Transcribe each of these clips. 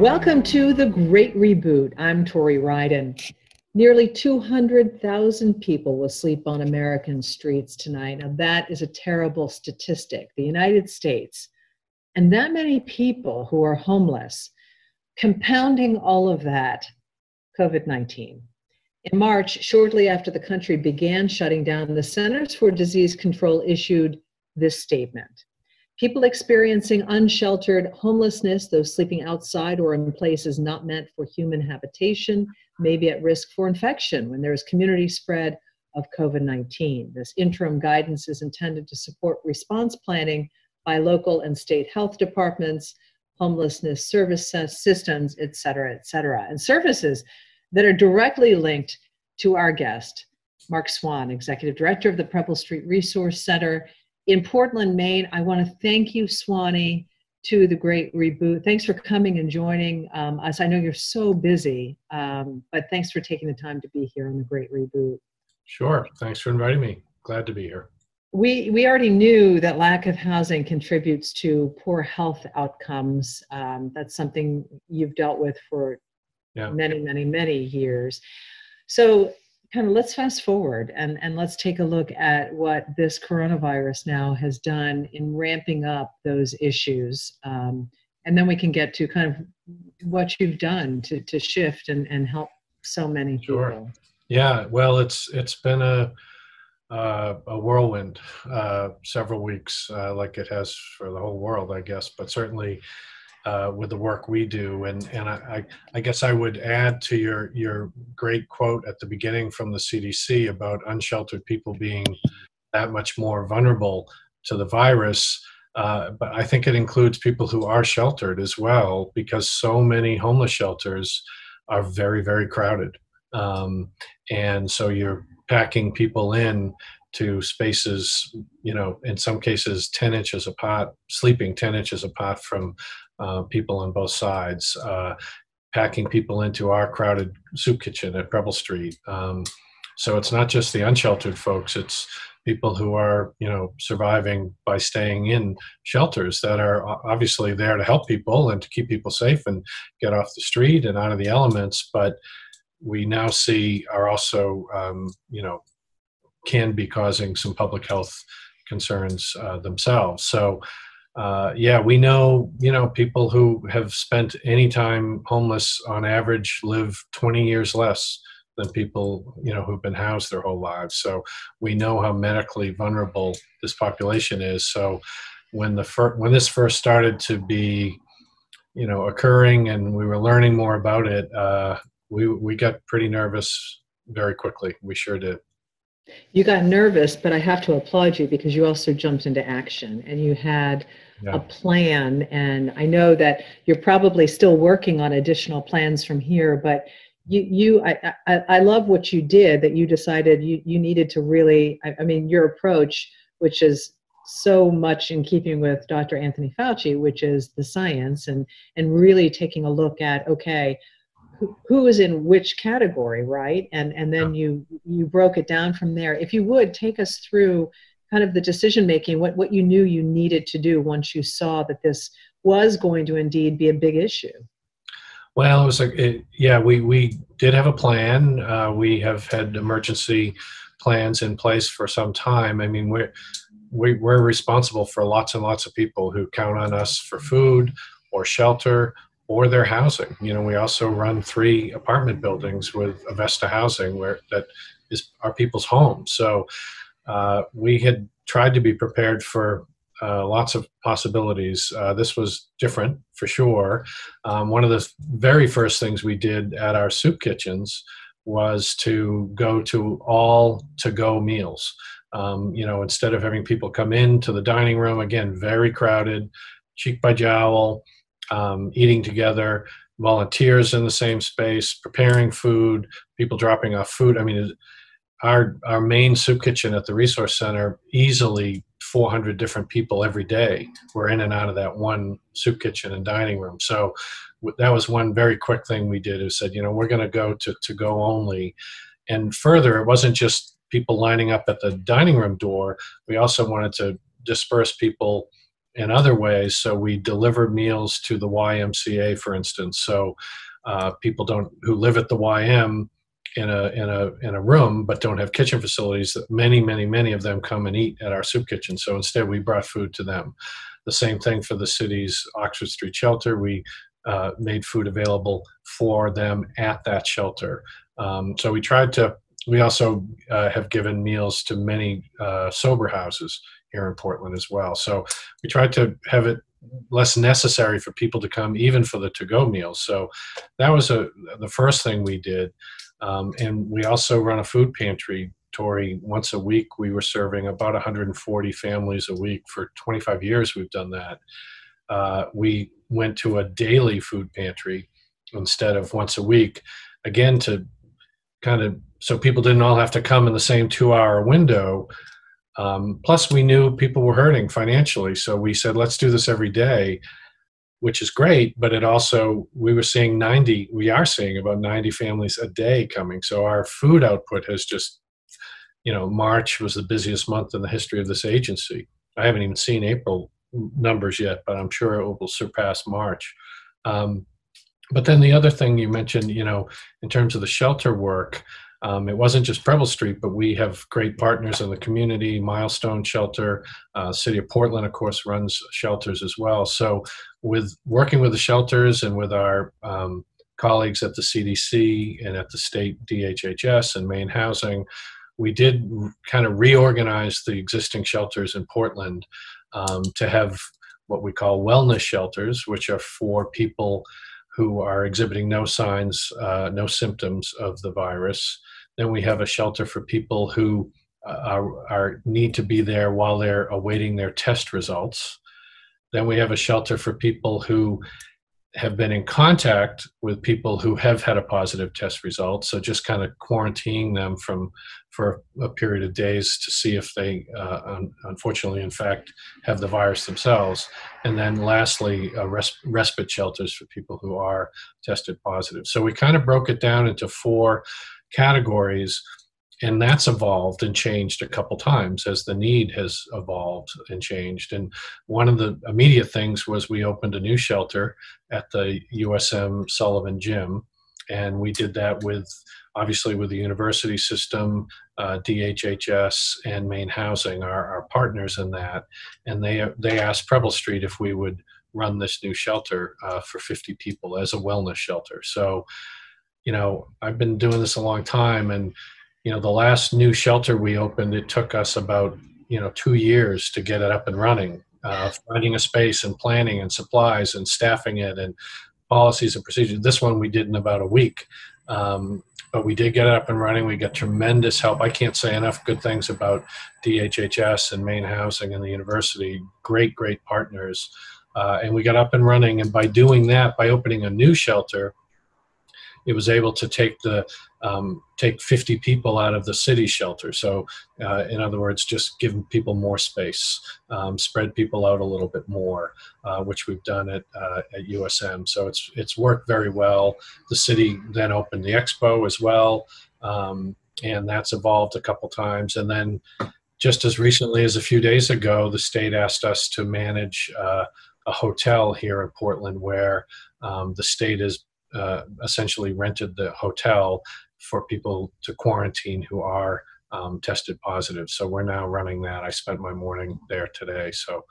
Welcome to the Great Reboot. I'm Tori Ryden. Nearly 200,000 people will sleep on American streets tonight. Now that is a terrible statistic. The United States, and that many people who are homeless, compounding all of that, COVID-19. In March, shortly after the country began shutting down, the Centers for Disease Control issued this statement. People experiencing unsheltered homelessness, those sleeping outside or in places not meant for human habitation, may be at risk for infection when there is community spread of COVID-19. This interim guidance is intended to support response planning by local and state health departments, homelessness service systems, et cetera, and services that are directly linked to our guest, Mark Swann, Executive Director of the Preble Street Resource Center in Portland, Maine. I want to thank you, Swanee, to the Great Reboot. Thanks for coming and joining us. I know you're so busy, but thanks for taking the time to be here on the Great Reboot. Sure. Thanks for inviting me. Glad to be here. We already knew that lack of housing contributes to poor health outcomes. That's something you've dealt with for many years. So kind of let's fast forward and let's take a look at what this coronavirus now has done in ramping up those issues. And then we can get to kind of what you've done to shift and help so many people. Sure. Yeah, well, it's been a whirlwind, several weeks, like it has for the whole world, I guess, but certainly with the work we do. And I guess I would add to your great quote at the beginning from the CDC about unsheltered people being that much more vulnerable to the virus. But I think it includes people who are sheltered as well, because so many homeless shelters are very, very crowded. And so you're packing people in to spaces, in some cases 10 inches apart, sleeping 10 inches apart from people on both sides, packing people into our crowded soup kitchen at Pebble Street. So it's not just the unsheltered folks, it's people who are, surviving by staying in shelters that are obviously there to help people and to keep people safe and get off the street and out of the elements. But we now see are also, can be causing some public health concerns themselves. So we know, people who have spent any time homeless on average live 20 years less than people, who've been housed their whole lives. So we know how medically vulnerable this population is. So when this first started to be, occurring and we were learning more about it, we got pretty nervous very quickly. We sure did. You got nervous, but I have to applaud you because you also jumped into action and you had a plan. And I know that you're probably still working on additional plans from here, but I love what you did, that you decided you needed to really, your approach, which is so much in keeping with Dr. Anthony Fauci, which is the science and really taking a look at, okay, who is in which category, right? And then you broke it down from there. If you would, take us through kind of the decision-making, what you knew you needed to do once you saw that this was going to indeed be a big issue. Well, it was we did have a plan. We have had emergency plans in place for some time. I mean, we're responsible for lots and lots of people who count on us for food or shelter or their housing. We also run 3 apartment buildings with Avesta Housing that is our people's homes. So we had tried to be prepared for lots of possibilities. This was different for sure. One of the very first things we did at our soup kitchens was to go to all to-go meals. Instead of having people come into the dining room, again, very crowded, cheek by jowl, eating together, volunteers in the same space, preparing food, people dropping off food. I mean, our main soup kitchen at the Resource Center, easily 400 different people every day were in and out of that one soup kitchen and dining room. So that was one very quick thing we did, is said, we're going to go to go only. And further, it wasn't just people lining up at the dining room door. We also wanted to disperse people in other ways. So we deliver meals to the YMCA, for instance. So people who live at the YM in a room but don't have kitchen facilities, that many of them come and eat at our soup kitchen. So instead we brought food to them. The same thing for the city's Oxford Street shelter. We made food available for them at that shelter. So we also have given meals to many sober houses here in Portland as well. So we tried to have it less necessary for people to come, even for the to-go meals. So that was the first thing we did. And we also run a food pantry, Tori. Once a week, we were serving about 140 families a week. For 25 years, we've done that. We went to a daily food pantry instead of once a week, again, to so people didn't all have to come in the same 2-hour window. Plus, we knew people were hurting financially. So we said, let's do this every day, which is great. But we are seeing about 90 families a day coming. So our food output has just, March was the busiest month in the history of this agency. I haven't even seen April numbers yet, but I'm sure it will surpass March. But then the other thing you mentioned, in terms of the shelter work, it wasn't just Preble Street, but we have great partners in the community. Milestone Shelter, City of Portland, of course, runs shelters as well. So with working with the shelters and with our colleagues at the CDC and at the state DHHS and Maine Housing, we did kind of reorganize the existing shelters in Portland to have what we call wellness shelters, which are for people who are exhibiting no signs, no symptoms of the virus. Then we have a shelter for people who need to be there while they're awaiting their test results. Then we have a shelter for people who have been in contact with people who have had a positive test result. So just kind of quarantining them for a period of days to see if they, unfortunately, in fact, have the virus themselves. And then lastly, respite shelters for people who are tested positive. So we kind of broke it down into 4 categories, and that's evolved and changed a couple times as the need has evolved and changed. And one of the immediate things was we opened a new shelter at the USM Sullivan Gym. And we did that obviously with the university system, DHHS, and Maine Housing, our partners in that. And they asked Preble Street if we would run this new shelter for 50 people as a wellness shelter. So, I've been doing this a long time, and the last new shelter we opened, it took us about, 2 years to get it up and running, finding a space and planning and supplies and staffing it and policies and procedures. This one we did in about a week, but we did get it up and running. We got tremendous help. I can't say enough good things about DHHS and Maine Housing and the university. Great partners. And we got up and running. And by doing that, by opening a new shelter, it was able to take 50 people out of the city shelter. So in other words, just give people more space, spread people out a little bit more, which we've done at USM. So it's worked very well. The city then opened the expo as well, and that's evolved a couple times. And then just as recently as a few days ago, the state asked us to manage a hotel here in Portland where the state is essentially rented the hotel for people to quarantine who are tested positive. So we're now running that. I spent my morning there today. So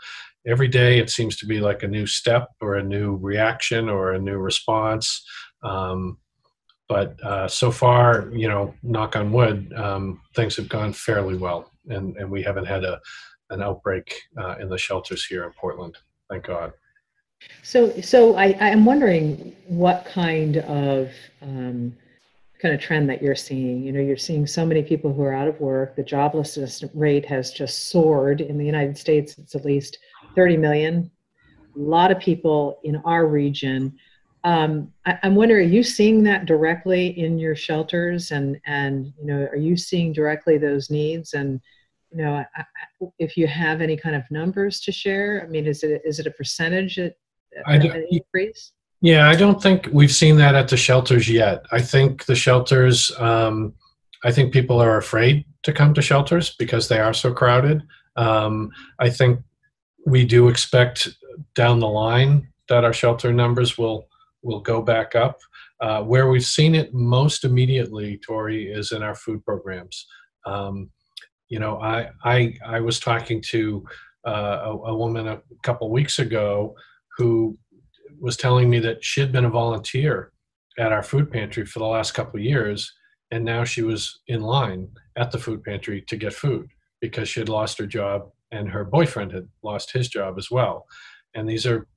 every day it seems to be like a new step or a new reaction or a new response. But so far, knock on wood, things have gone fairly well. And we haven't had an outbreak in the shelters here in Portland. Thank God. So I'm wondering what kind of trend that you're seeing. You're seeing so many people who are out of work. The joblessness rate has just soared. In the United States, it's at least 30 million. A lot of people in our region. I'm wondering, are you seeing that directly in your shelters, and are you seeing directly those needs? And if you have any kind of numbers to share, I mean, is it a percentage an increase? Yeah, I don't think we've seen that at the shelters yet. I think the shelters, I think people are afraid to come to shelters because they are so crowded. I think we do expect down the line that our shelter numbers will go back up. Where we've seen it most immediately, Tori, is in our food programs. You know, I was talking to a woman a couple weeks ago who was telling me that she'd been a volunteer at our food pantry for the last couple of years, and now she was in line at the food pantry to get food because she had lost her job and her boyfriend had lost his job as well. And these are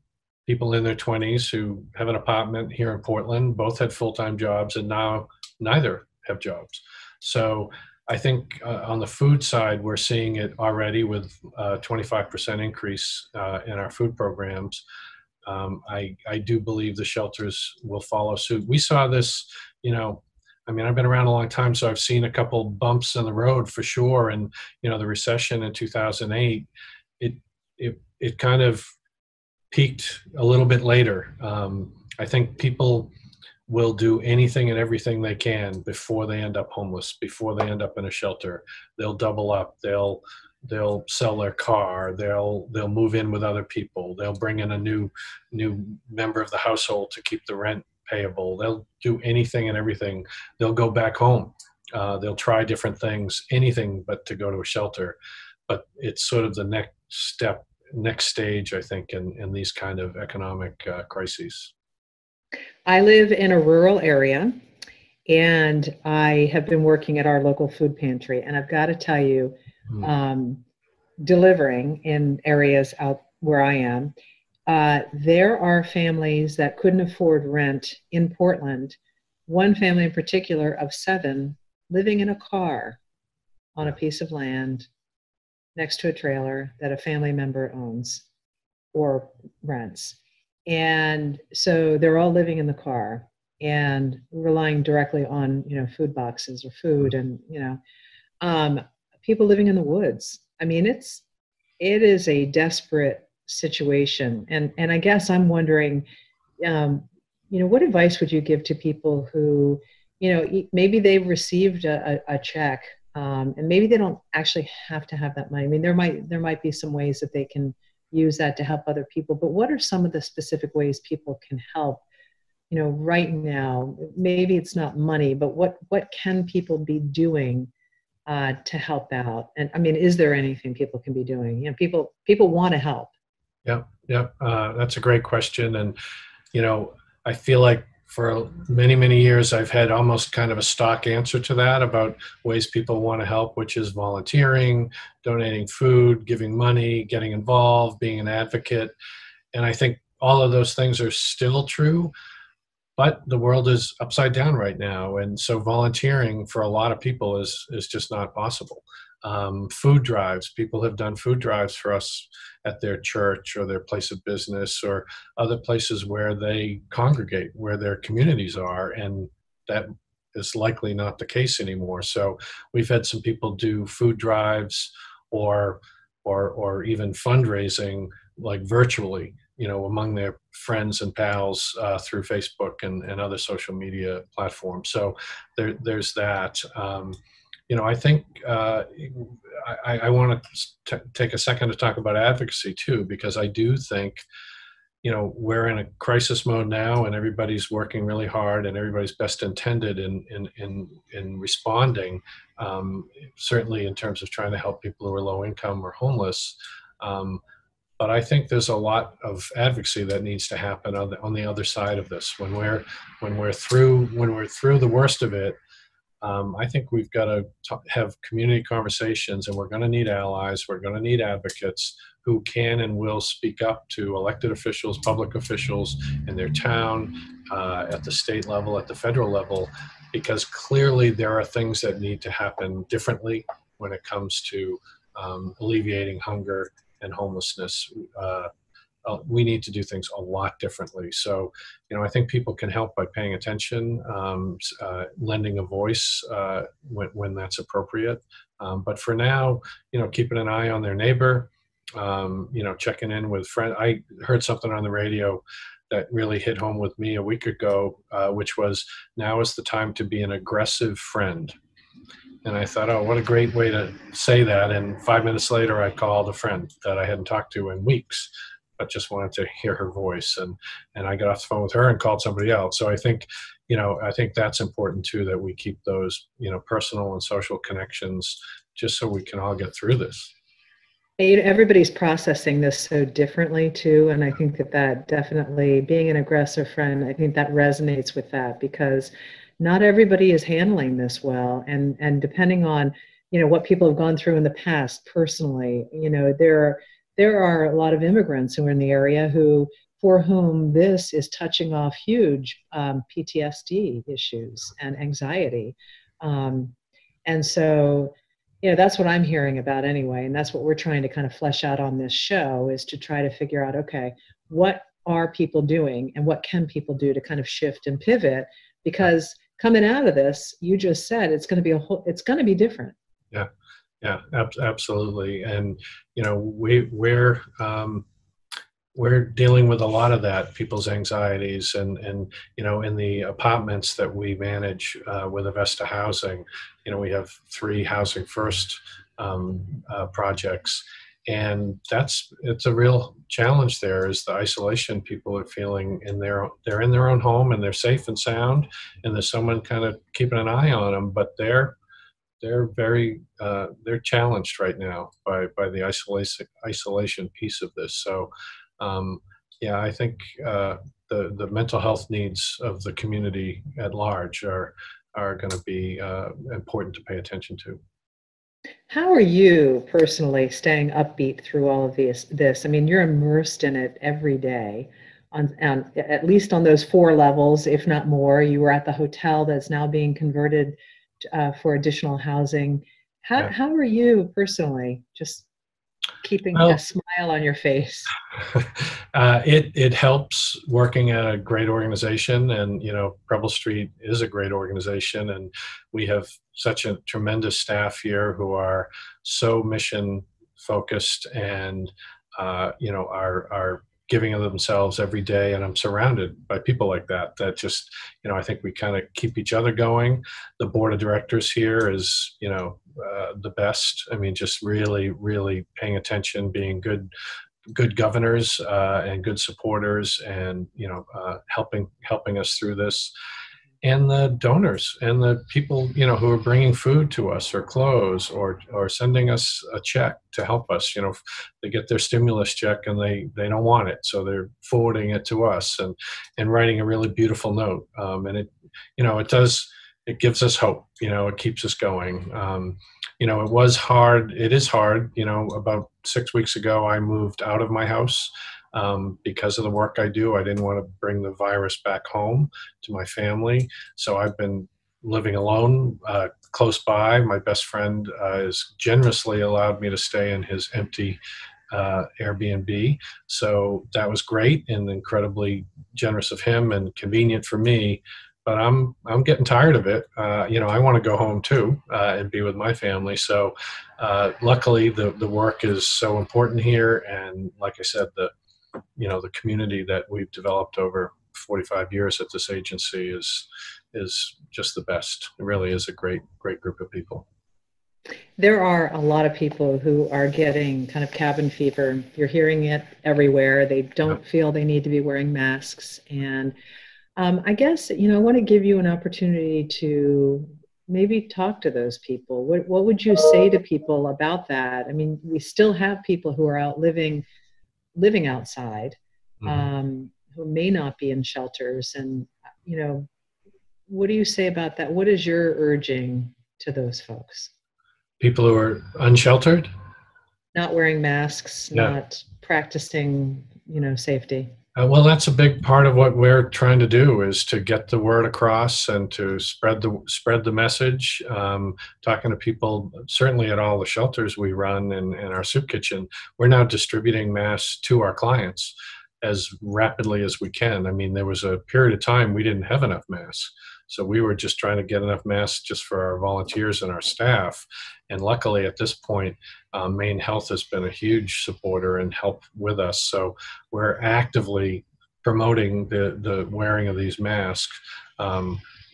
people in their 20s who have an apartment here in Portland, both had full-time jobs, and now neither have jobs. So I think on the food side, we're seeing it already with a 25% increase in our food programs. I do believe the shelters will follow suit. We saw this, you know, I mean, I've been around a long time, so I've seen a couple bumps in the road for sure. And, you know, the recession in 2008, it kind of peaked a little bit later. I think people will do anything and everything they can before they end up homeless, before they end up in a shelter. They'll double up. They'll sell their car. They'll move in with other people. They'll bring in a new member of the household to keep the rent payable. They'll do anything and everything. They'll go back home. They'll try different things, anything but to go to a shelter. But it's sort of the next stage, I think, in these kind of economic crises. I live in a rural area, and I have been working at our local food pantry. And I've got to tell you, delivering in areas out where I am, there are families that couldn't afford rent in Portland. One family in particular of 7 living in a car on a piece of land next to a trailer that a family member owns or rents. And so they're all living in the car and relying directly on, you know, food boxes or food, and, you know, people living in the woods. I mean, it is a desperate situation. And I guess I'm wondering, you know, what advice would you give to people who, you know, maybe they've received a check, and maybe they don't actually have to have that money. I mean, there might be some ways that they can use that to help other people, but what are some of the specific ways people can help, you know, right now? Maybe it's not money, but what can people be doing to help out? And I mean, is there anything people can be doing? You know, people want to help. Yeah. That's a great question. And, you know, I feel like for many, many years, I've had almost kind of a stock answer to that about ways people want to help, which is volunteering, donating food, giving money, getting involved, being an advocate. And I think all of those things are still true, but the world is upside down right now. And so volunteering for a lot of people is just not possible. Food drives, people have done food drives for us at their church or their place of business or other places where they congregate, where their communities are, and that is likely not the case anymore. So we've had some people do food drives or even fundraising, like virtually, you know, among their friends and pals through Facebook and other social media platforms. So there's that. You know, I think I want to take a second to talk about advocacy too, because I do think, you know, we're in a crisis mode now, and everybody's working really hard, and everybody's best intended in responding. Certainly, in terms of trying to help people who are low income or homeless. But I think there's a lot of advocacy that needs to happen on the other side of this. When we're through the worst of it, I think we've got to have community conversations, and we're going to need allies. We're going to need advocates who can and will speak up to elected officials, public officials in their town, at the state level, at the federal level, because clearly there are things that need to happen differently when it comes to alleviating hunger and homelessness. We need to do things a lot differently. So, you know, I think people can help by paying attention, lending a voice when that's appropriate. But for now, you know, keeping an eye on their neighbor, you know, checking in with friends. I heard something on the radio that really hit home with me a week ago, which was, now is the time to be an aggressive friend. And I thought, oh, what a great way to say that. And 5 minutes later, I called a friend that I hadn't talked to in weeks, but just wanted to hear her voice. And I got off the phone with her and called somebody else. So I think, I think that's important too, that we keep those, personal and social connections just so we can all get through this. Everybody's processing this so differently too, and I think that definitely, being an aggressive friend, I think that resonates with that, because not everybody is handling this well, and depending on what people have gone through in the past personally, there are a lot of immigrants who are in the area for whom this is touching off huge PTSD issues and anxiety, and so. That's what I'm hearing about anyway. And that's what we're trying to kind of flesh out on this show, is to try to figure out, okay, what are people doing and what can people do to kind of shift and pivot? Because coming out of this, you just said it's going to be it's going to be different. Yeah, absolutely. And, we're dealing with a lot of that, people's anxieties, and in the apartments that we manage with Avesta Housing, we have 3 Housing First projects, and it's a real challenge. There is the isolation people are feeling they're in their own home and they're safe and sound, and there's someone kind of keeping an eye on them, but they're very they're challenged right now by the isolation piece of this. So. I think the mental health needs of the community at large are going to be important to pay attention to. How are you personally staying upbeat through all of this? I mean, you're immersed in it every day, on at least on those 4 levels, if not more. You were at the hotel that's now being converted for additional housing. How are you personally just keeping a smile on your face? It helps working at a great organization, and Preble Street is a great organization, and we have such a tremendous staff here who are so mission focused, and are giving of themselves every day, and I'm surrounded by people like that just I think we kind of keep each other going. The board of directors here is the best. I mean, just really paying attention, being good governors and good supporters, and helping us through this. And the donors and the people who are bringing food to us, or clothes, or sending us a check to help us. They get their stimulus check and they don't want it, so they're forwarding it to us and writing a really beautiful note. And it gives us hope. It keeps us going. It was hard. It is hard. About 6 weeks ago, I moved out of my house because of the work I do. I didn't want to bring the virus back home to my family. So I've been living alone close by. My best friend has generously allowed me to stay in his empty Airbnb. So that was great and incredibly generous of him and convenient for me. But I'm getting tired of it. I want to go home too and be with my family. So luckily the work is so important here. And like I said, the community that we've developed over 45 years at this agency is just the best. It really is a great group of people. There are a lot of people who are getting kind of cabin fever. You're hearing it everywhere. They don't feel they need to be wearing masks. And I guess, I want to give you an opportunity to maybe talk to those people. What would you say to people about that? I mean, we still have people who are out living outside, who may not be in shelters. And, what do you say about that? What is your urging to those folks? People who are unsheltered? Not wearing masks, not practicing, safety. Well, that's a big part of what we're trying to do, is to get the word across and to spread the message. Talking to people, certainly at all the shelters we run and our soup kitchen, we're now distributing masks to our clients as rapidly as we can. I mean, there was a period of time we didn't have enough masks. So we were just trying to get enough masks just for our volunteers and our staff. And luckily at this point, Maine Health has been a huge supporter and help with us. So we're actively promoting the wearing of these masks.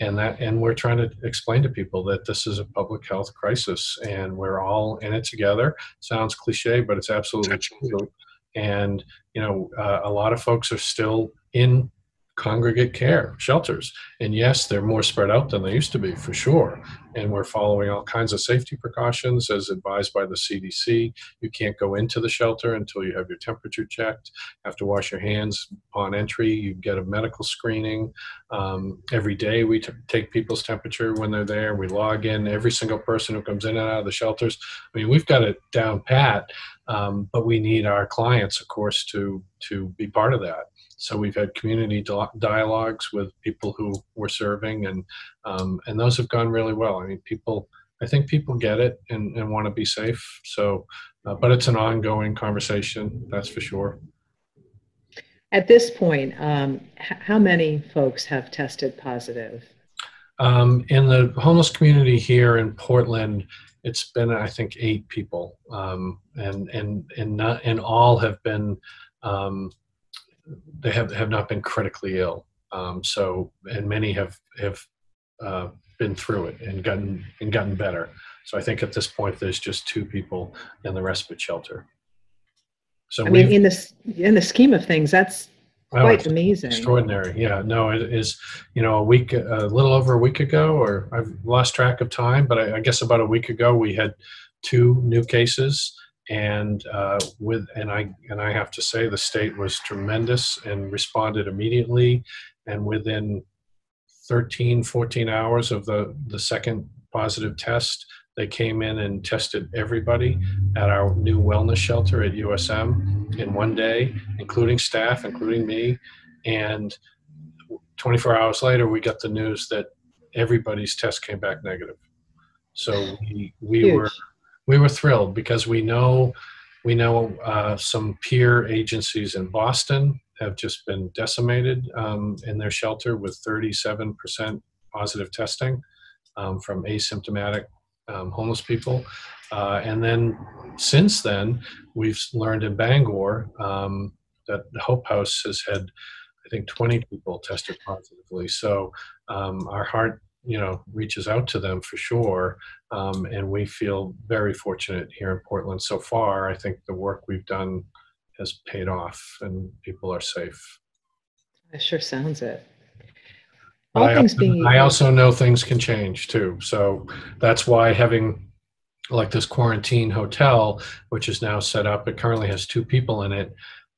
and we're trying to explain to people that this is a public health crisis and we're all in it together. Sounds cliche, but it's absolutely true. And a lot of folks are still in congregate care shelters, and yes, they're more spread out than they used to be, for sure. And we're following all kinds of safety precautions as advised by the CDC. You can't go into the shelter until you have your temperature checked. You have to wash your hands upon entry. You get a medical screening. Every day we take people's temperature when they're there. We log in every single person who comes in and out of the shelters. I mean, we've got it down pat, but we need our clients, of course, to be part of that. So we've had community dialogues with people who we're serving, and those have gone really well. I mean, I think people get it and want to be safe. So, but it's an ongoing conversation, that's for sure. At this point, how many folks have tested positive? In the homeless community here in Portland, it's been, I think, 8 people, and all have been. They have not been critically ill. And many have been through it and gotten better. So I think at this point there's just 2 people in the respite shelter. So I mean, in the scheme of things, that's quite amazing. Extraordinary. Yeah, no, it is, a little over a week ago, or I've lost track of time, but I guess about a week ago we had 2 new cases. And I have to say the state was tremendous and responded immediately. And within 13, 14 hours of the second positive test, they came in and tested everybody at our new wellness shelter at USM in one day, including staff, including me. And 24 hours later, we got the news that everybody's test came back negative. So we were thrilled because we know some peer agencies in Boston have just been decimated in their shelter with 37% positive testing from asymptomatic homeless people. And then since then, we've learned in Bangor that the Hope House has had, I think, 20 people tested positively. So our heart reaches out to them for sure. And we feel very fortunate here in Portland so far. I think the work we've done has paid off and people are safe. It sure sounds it. I also know things can change too. So that's why having like this quarantine hotel, which is now set up, it currently has 2 people in it,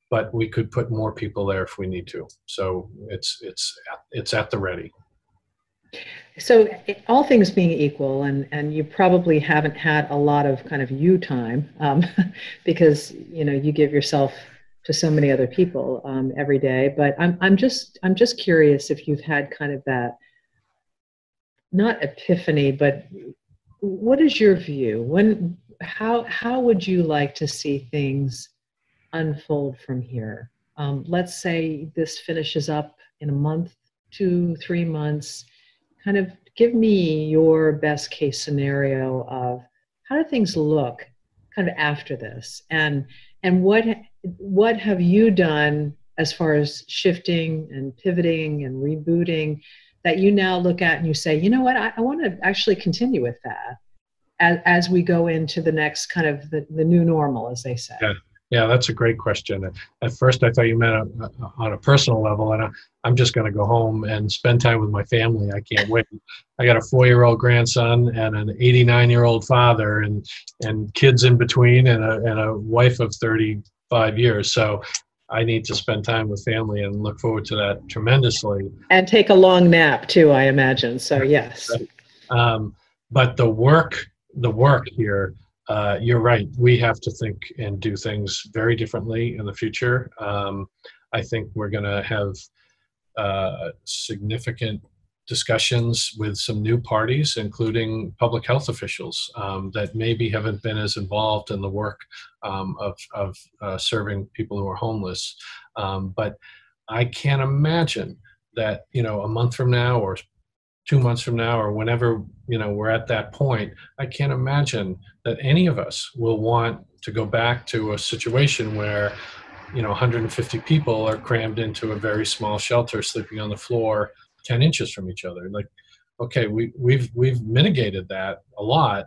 but we could put more people there if we need to. So it's at the ready. So all things being equal, and you probably haven't had a lot of kind of you time because you give yourself to so many other people every day. But I'm just curious if you've had kind of that, not epiphany, but what is your view? How would you like to see things unfold from here? Let's say this finishes up in a month, 2-3 months. Kind of give me your best case scenario of how do things look kind of after this, and what have you done as far as shifting and pivoting and rebooting that you now look at and you say, you know what, I want to actually continue with that as we go into the next kind of the new normal, as they say. Yeah, that's a great question. At first, I thought you meant on a personal level, and I'm just going to go home and spend time with my family. I can't wait. I got a 4-year-old grandson and an 89-year-old father, and kids in between, and a wife of 35 years. So I need to spend time with family and look forward to that tremendously. And take a long nap too, I imagine. So yes. But the work here. You're right. We have to think and do things very differently in the future. I think we're going to have significant discussions with some new parties, including public health officials that maybe haven't been as involved in the work of serving people who are homeless. But I can't imagine that, a month from now or 2 months from now or whenever, we're at that point, I can't imagine that any of us will want to go back to a situation where, 150 people are crammed into a very small shelter, sleeping on the floor 10 inches from each other. Like, okay, we've mitigated that a lot,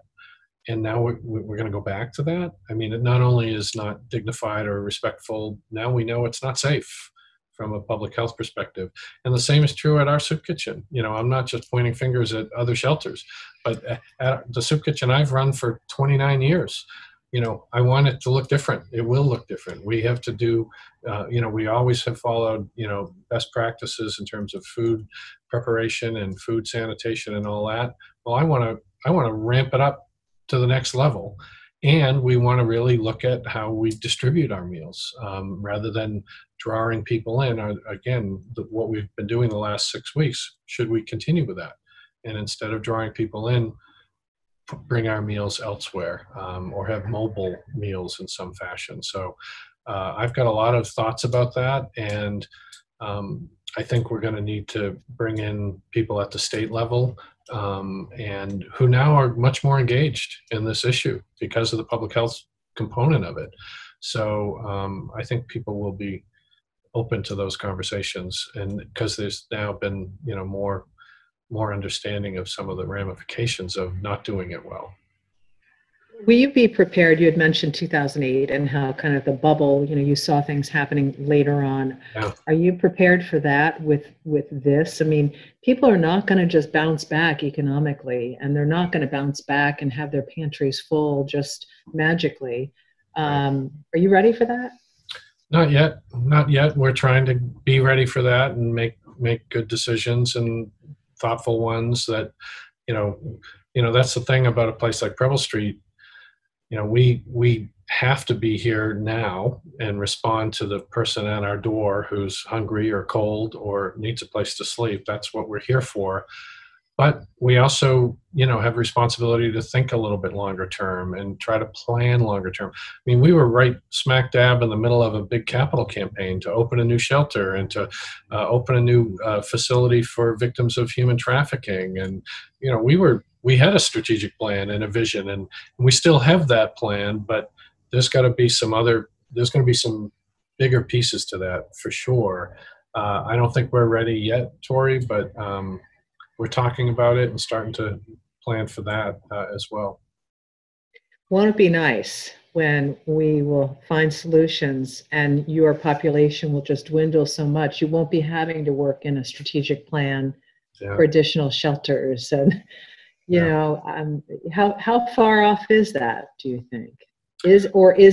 and now we're going to go back to that. I mean, it not only is not dignified or respectful, now we know it's not safe from a public health perspective. And the same is true at our soup kitchen. You know, I'm not just pointing fingers at other shelters, but at the soup kitchen I've run for 29 years, you know, I want it to look different. It will look different. We have to do, you know, we always have followed, you know, best practices in terms of food preparation and food sanitation and all that. Well, I want to ramp it up to the next level. And we want to really look at how we distribute our meals rather than drawing people in. Again, what we've been doing the last 6 weeks, should we continue with that? And instead of drawing people in, bring our meals elsewhere or have mobile meals in some fashion. So I've got a lot of thoughts about that. And I think we're going to need to bring in people at the state level and who now are much more engaged in this issue because of the public health component of it. So I think people will be open to those conversations, and because there's now been, you know, more understanding of some of the ramifications of not doing it well. Will you be prepared? You had mentioned 2008 and how kind of the bubble, you know, you saw things happening later on. Yeah. Are you prepared for that with this? I mean, people are not going to just bounce back economically, and they're not going to bounce back and have their pantries full just magically. Are you ready for that? Not yet. Not yet. We're trying to be ready for that and make good decisions and thoughtful ones that, you know, that's the thing about a place like Preble Street. You know, we have to be here now and respond to the person at our door who's hungry or cold or needs a place to sleep. That's what we're here for. But we also, you know, have responsibility to think a little bit longer term and try to plan longer term. I mean, we were right smack dab in the middle of a big capital campaign to open a new shelter and to open a new facility for victims of human trafficking. And, you know, we had a strategic plan and a vision, and we still have that plan, but there's going to be some bigger pieces to that for sure. I don't think we're ready yet, Tori, but we're talking about it and starting to plan for that as well. Won't it be nice when we will find solutions and your population will just dwindle so much, you won't be having to work in a strategic plan for additional shelters? And, you know, how far off is that, do you think? Is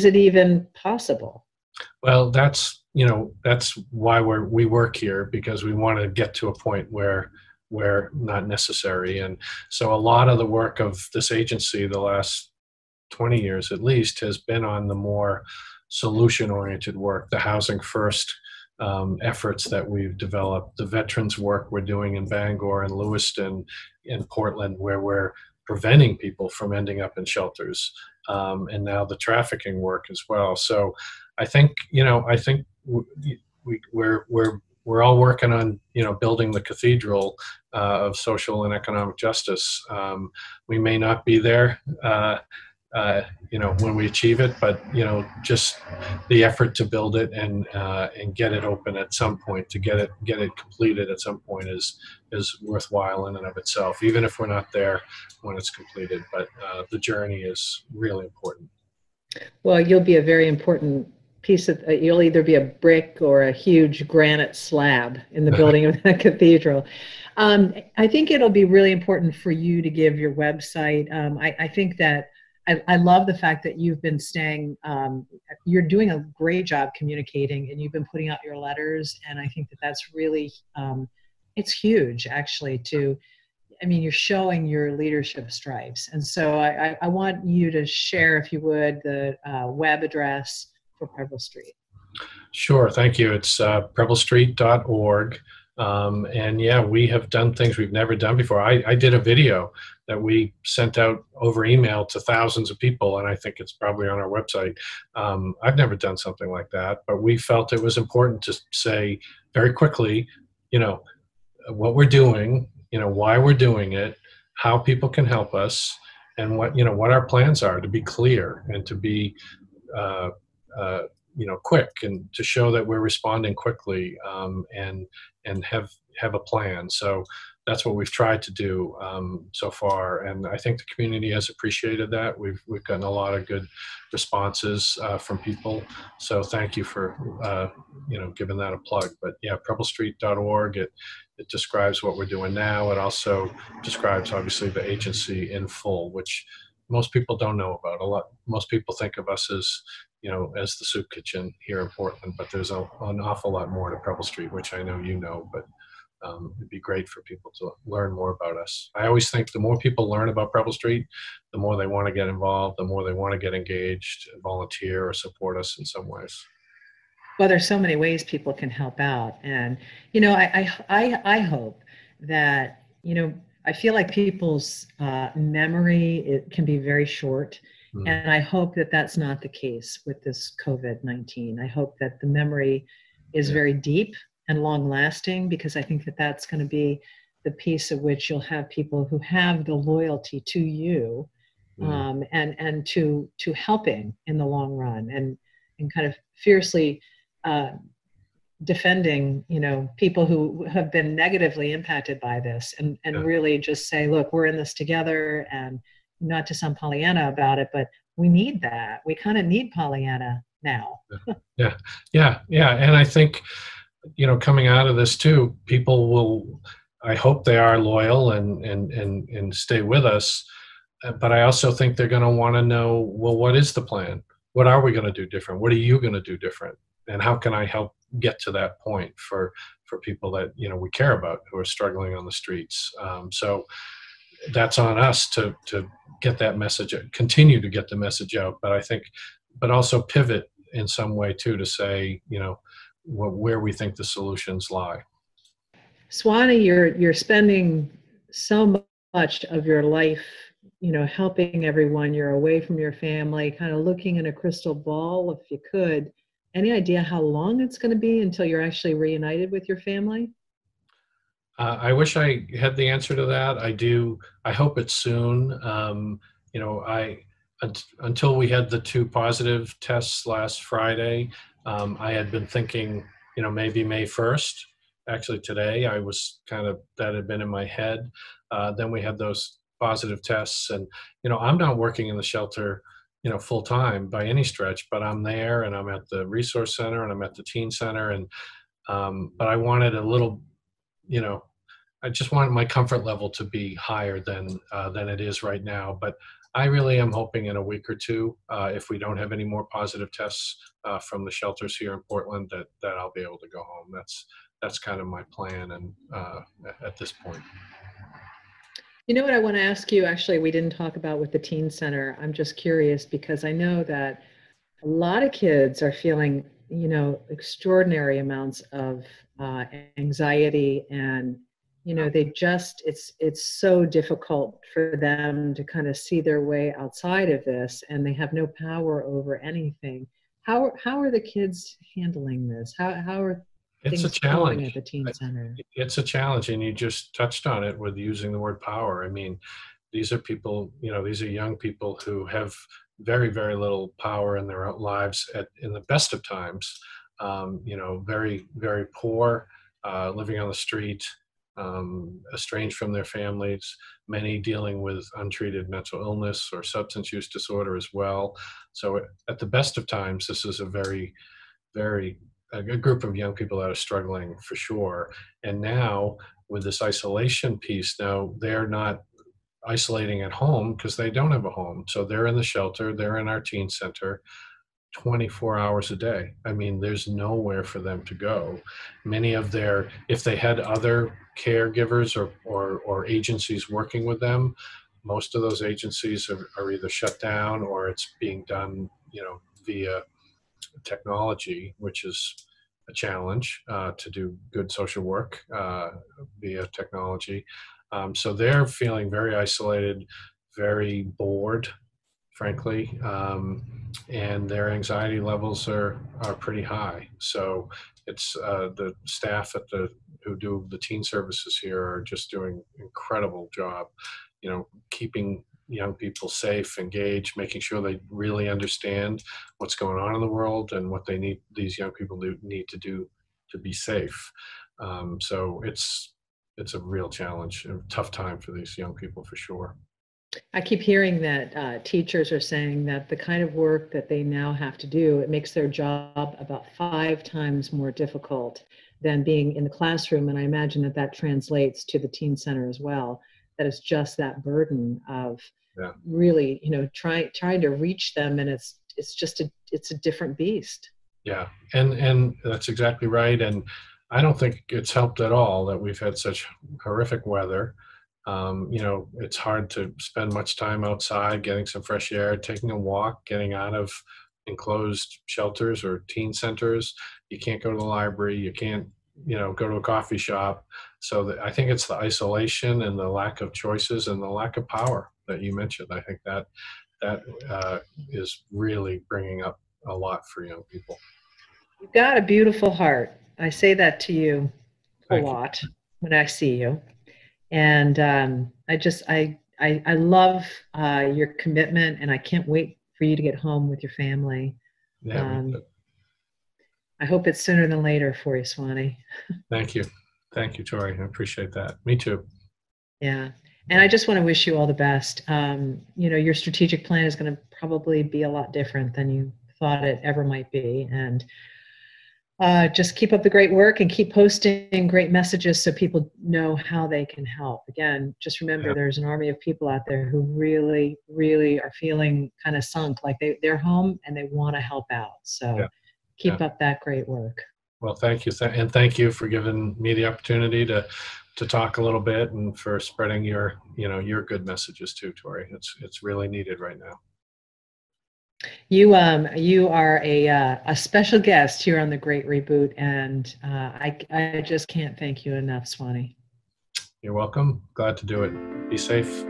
it even possible? Well, that's why we work here, because we want to get to a point where not necessary. And so a lot of the work of this agency the last 20 years at least has been on the more solution-oriented work, the housing first efforts that we've developed, the veterans work we're doing in Bangor and Lewiston and Portland, where we're preventing people from ending up in shelters, and now the trafficking work as well. So I think we're all working on, you know, building the cathedral of social and economic justice. We may not be there, you know, when we achieve it, but, you know, just the effort to build it and get it open at some point, to get it completed at some point is worthwhile in and of itself, even if we're not there when it's completed. But the journey is really important. Well, you'll be a very important piece of, you'll either be a brick or a huge granite slab in the building of that cathedral. I think it'll be really important for you to give your website. I think that I love the fact that you've been staying, you're doing a great job communicating, and you've been putting out your letters. And I think that that's really, it's huge actually you're showing your leadership stripes. And so I want you to share, if you would, the web address for Preble Street. Sure, thank you. It's preblestreet.org. And yeah, we have done things we've never done before. I did a video that we sent out over email to thousands of people, and I think it's probably on our website. I've never done something like that, but we felt it was important to say very quickly, you know, what we're doing, you know, why we're doing it, how people can help us, and what our plans are, to be clear and to be quick, and to show that we're responding quickly, and have a plan. So that's what we've tried to do so far, and I think the community has appreciated that. We've gotten a lot of good responses from people. So thank you for giving that a plug. But yeah, prebblestreet.org. It describes what we're doing now. It also describes obviously the agency in full, which most people don't know about. Most people think of us as as the soup kitchen here in Portland, but there's an awful lot more to Preble Street, which I know you know, but it'd be great for people to learn more about us. I always think the more people learn about Preble Street, the more they want to get involved, the more they want to get engaged, volunteer, or support us in some ways. Well, there's so many ways people can help out. And, I hope that, I feel like people's memory, it can be very short. Mm. And I hope that that's not the case with this COVID-19. I hope that the memory is very deep and long lasting, because I think that that's going to be the piece of which you'll have people who have the loyalty to you, and to helping in the long run, and kind of fiercely defending, people who have been negatively impacted by this, and really just say, look, we're in this together, and not to sound Pollyanna about it, but we need that. We kind of need Pollyanna now. Yeah. And I think, coming out of this too, people will, I hope they are loyal and stay with us. But I also think they're going to want to know, well, what is the plan? What are we going to do different? What are you going to do different? And how can I help get to that point for people that, we care about, who are struggling on the streets? So that's on us to get that message, continue to get the message out. But also pivot in some way too, to say, where we think the solutions lie. Swanee, you're spending so much of your life, helping everyone. You're away from your family, kind of looking in a crystal ball, if you could. Any idea how long it's going to be until you're actually reunited with your family? I wish I had the answer to that. I do. I hope it's soon. Until we had the 2 positive tests last Friday, I had been thinking, maybe May 1st. Actually, today I was that had been in my head. Then we had those positive tests, and I'm not working in the shelter, full time by any stretch, but I'm there, and I'm at the resource center, and I'm at the teen center, and but I wanted a little, I just wanted my comfort level to be higher than it is right now. But I really am hoping in a week or two, if we don't have any more positive tests from the shelters here in Portland, that I'll be able to go home. That's kind of my plan, and at this point. You know what I want to ask you, actually, we didn't talk about with the teen center. I'm just curious, because I know that a lot of kids are feeling, extraordinary amounts of anxiety, and it's so difficult for them to kind of see their way outside of this, and they have no power over anything. How are the kids handling this? How are it's a challenge at the teen center? It's a challenge, and you just touched on it with using the word power. I mean, these are people, these are young people who have very, very little power in their lives in the best of times. Very, very poor, living on the street, estranged from their families, many dealing with untreated mental illness or substance use disorder as well. So at the best of times, this is a very, very a group of young people that are struggling for sure. And now with this isolation piece, now they're not isolating at home because they don't have a home. So they're in the shelter, they're in our teen center 24 hours a day. I mean, there's nowhere for them to go. Many of if they had other caregivers or agencies working with them, most of those agencies are either shut down or it's being done, via technology, which is a challenge to do good social work via technology. So they're feeling very isolated, very bored, frankly, and their anxiety levels are pretty high. So it's the staff who do the teen services here are just doing an incredible job, keeping young people safe, engaged, making sure they really understand what's going on in the world and what these young people need to do to be safe. So it's it's a real challenge, a tough time for these young people for sure. I keep hearing that teachers are saying that the kind of work that they now have to do, it makes their job about 5 times more difficult than being in the classroom. And I imagine that that translates to the teen center as well, that it's just that burden of really, trying to reach them. And it's a different beast. Yeah, and that's exactly right. And I don't think it's helped at all that we've had such horrific weather. It's hard to spend much time outside, getting some fresh air, taking a walk, getting out of enclosed shelters or teen centers. You can't go to the library. You can't, go to a coffee shop. So I think it's the isolation and the lack of choices and the lack of power that you mentioned. I think that is really bringing up a lot for young people. You've got a beautiful heart. I say that to you a Thank you. lot when I see you. And I love your commitment, and I can't wait for you to get home with your family. Yeah, I hope it's sooner than later for you, Swanee. Thank you. Thank you, Tori. I appreciate that. Me too. Yeah. And I just want to wish you all the best. Your strategic plan is going to probably be a lot different than you thought it ever might be. And just keep up the great work and keep posting great messages so people know how they can help. Again, just remember there's an army of people out there who really, really are feeling kind of sunk, like they're home and they want to help out. So keep up that great work. Well, thank you. And thank you for giving me the opportunity to talk a little bit and for spreading your good messages too, Tori. It's really needed right now. You are a special guest here on the Great Reboot, and I just can't thank you enough, Swanee. You're welcome. Glad to do it. Be safe.